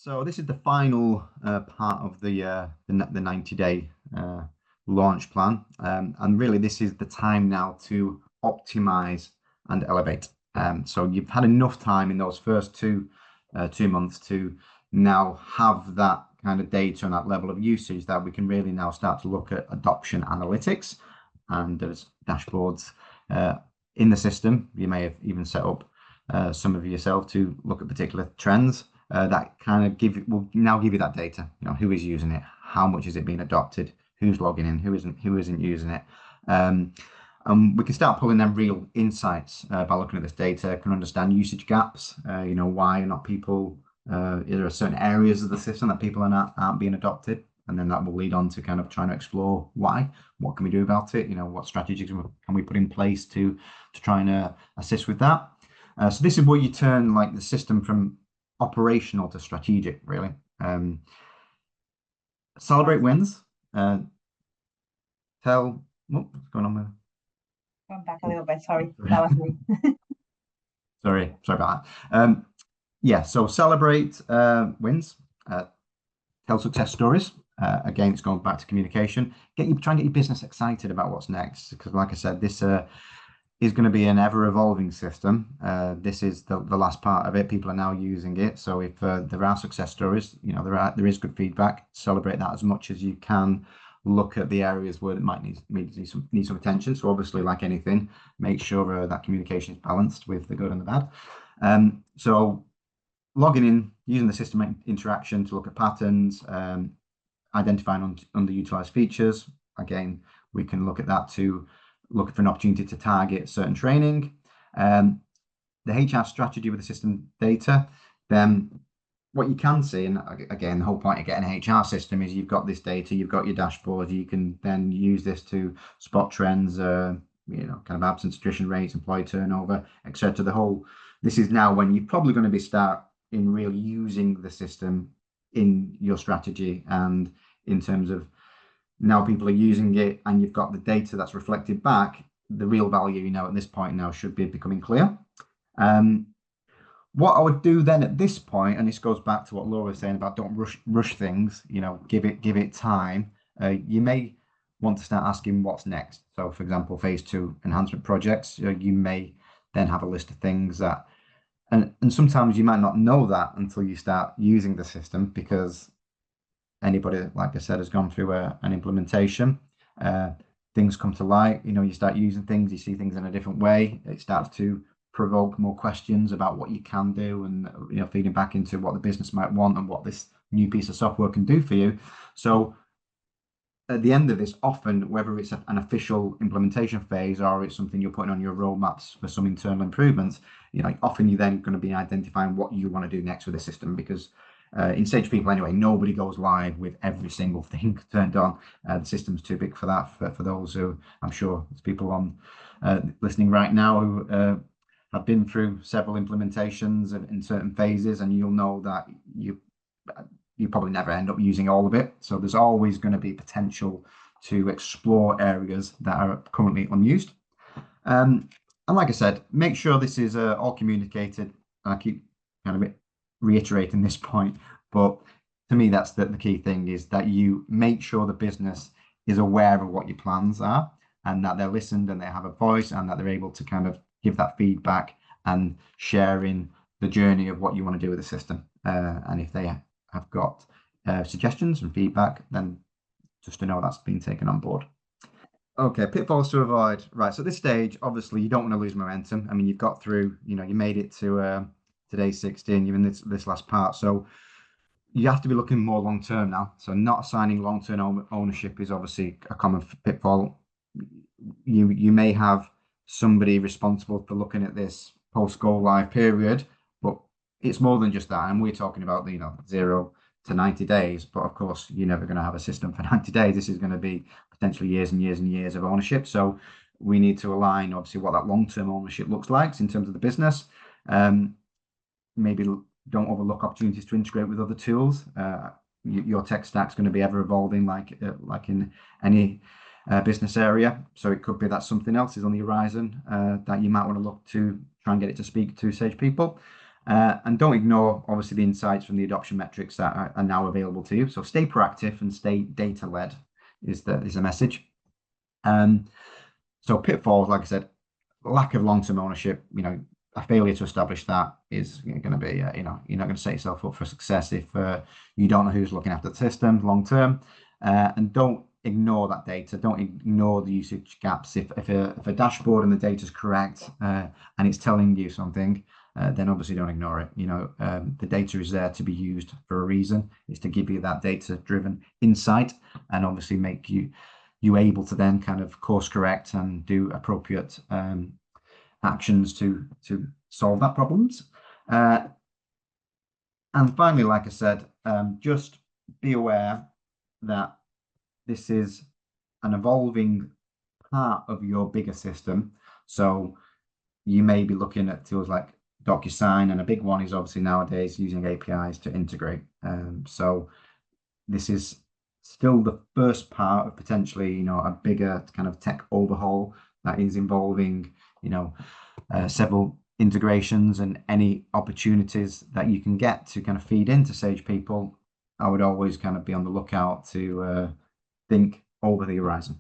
So this is the final part of the 90-day launch plan, and really this is the time now to optimize and elevate. So you've had enough time in those first 2 months to now have that kind of data and that level of usage that we can really now start to look at adoption analytics, and there's dashboards in the system. You may have even set up some of yourself to look at particular trends. That kind of will now give you that data. Who is using it, how much is it being adopted, who's logging in, who isn't using it. And we can start pulling them real insights by looking at this data. Can understand usage gaps. Why are not people? Is there certain areas of the system that people aren't being adopted? And then that will lead on to kind of trying to explore why. What can we do about it? What strategies can we put in place to try and assist with that? So this is where you turn like the system from operational to strategic, really. Celebrate wins. What's going on there? Come back a little bit. Sorry, that was me. sorry about that. So celebrate wins. Tell success stories. Again, it's going back to communication. Try and get your business excited about what's next, because like I said, this is going to be an ever-evolving system. This is the last part of it. People are now using it. So if there are success stories, there is good feedback. Celebrate that as much as you can. Look at the areas where it might need some attention. So obviously, like anything, make sure that communication is balanced with the good and the bad. So logging in, using the system interaction to look at patterns, identifying underutilized features. Again, we can look at that to look for an opportunity to target certain training. The HR strategy with the system data, then what you can see, and again, the whole point of getting an HR system is you've got this data, you've got your dashboard, you can then use this to spot trends, kind of absence, attrition rates, employee turnover, etc. This is now when you're probably going to be start in really using the system in your strategy, and in terms of now people are using it and you've got the data that's reflected back, the real value, at this point now should be becoming clear. What I would do then at this point, and this goes back to what Laura was saying about don't rush things, give it time. You may want to start asking what's next. So for example, phase 2 enhancement projects, you may then have a list of things that, and sometimes you might not know that until you start using the system, because anybody, like I said, has gone through an implementation. Things come to light, you start using things, you see things in a different way. It starts to provoke more questions about what you can do, and feeding back into what the business might want and what this new piece of software can do for you. So at the end of this, often, whether it's an official implementation phase or it's something you're putting on your roadmaps for some internal improvements, often you're then going to be identifying what you want to do next with the system, because in Sage People anyway, nobody goes live with every single thing turned on. The system's too big for that. For those who, I'm sure there's people on listening right now who have been through several implementations in certain phases, and you'll know that you probably never end up using all of it. So there's always going to be potential to explore areas that are currently unused. And like I said, make sure this is all communicated. I keep kind of reiterating this point, but to me, that's the key thing, is that you make sure the business is aware of what your plans are, and that they're listened and they have a voice, and that they're able to kind of give that feedback and sharing the journey of what you want to do with the system. And if they have got suggestions and feedback, then just to know that's been taken on board. Okay, pitfalls to avoid. Right, so at this stage, obviously, you don't want to lose momentum. I mean, you've got through, you made it to today's 16, you're in this last part. So you have to be looking more long term now. So not assigning long term ownership is obviously a common pitfall. You may have somebody responsible for looking at this post go live period, but it's more than just that. And we're talking about 0 to 90 days, but of course you're never going to have a system for 90 days. This is going to be potentially years and years and years of ownership. So we need to align obviously what that long-term ownership looks like in terms of the business. Maybe don't overlook opportunities to integrate with other tools. Your tech stack's going to be ever evolving, like in any business area. So it could be that something else is on the horizon that you might want to look to try and get it to speak to Sage People. And don't ignore, obviously, the insights from the adoption metrics that are now available to you. So stay proactive and stay data-led is the message. So pitfalls, like I said, lack of long-term ownership. A failure to establish that is going to be, you're not going to set yourself up for success if you don't know who's looking after the system long term. And don't ignore that data. Don't ignore the usage gaps. If a dashboard and the data is correct and it's telling you something, then obviously don't ignore it. The data is there to be used for a reason. It's to give you that data-driven insight and obviously make you able to then kind of course correct and do appropriate actions to solve that problems. And finally, like I said, just be aware that this is an evolving part of your bigger system. So you may be looking at tools like DocuSign, and a big one is obviously nowadays using APIs to integrate. So this is still the first part of potentially, a bigger kind of tech overhaul that is involving, several integrations, and any opportunities that you can get to kind of feed into Sage People. I would always kind of be on the lookout to think over the horizon.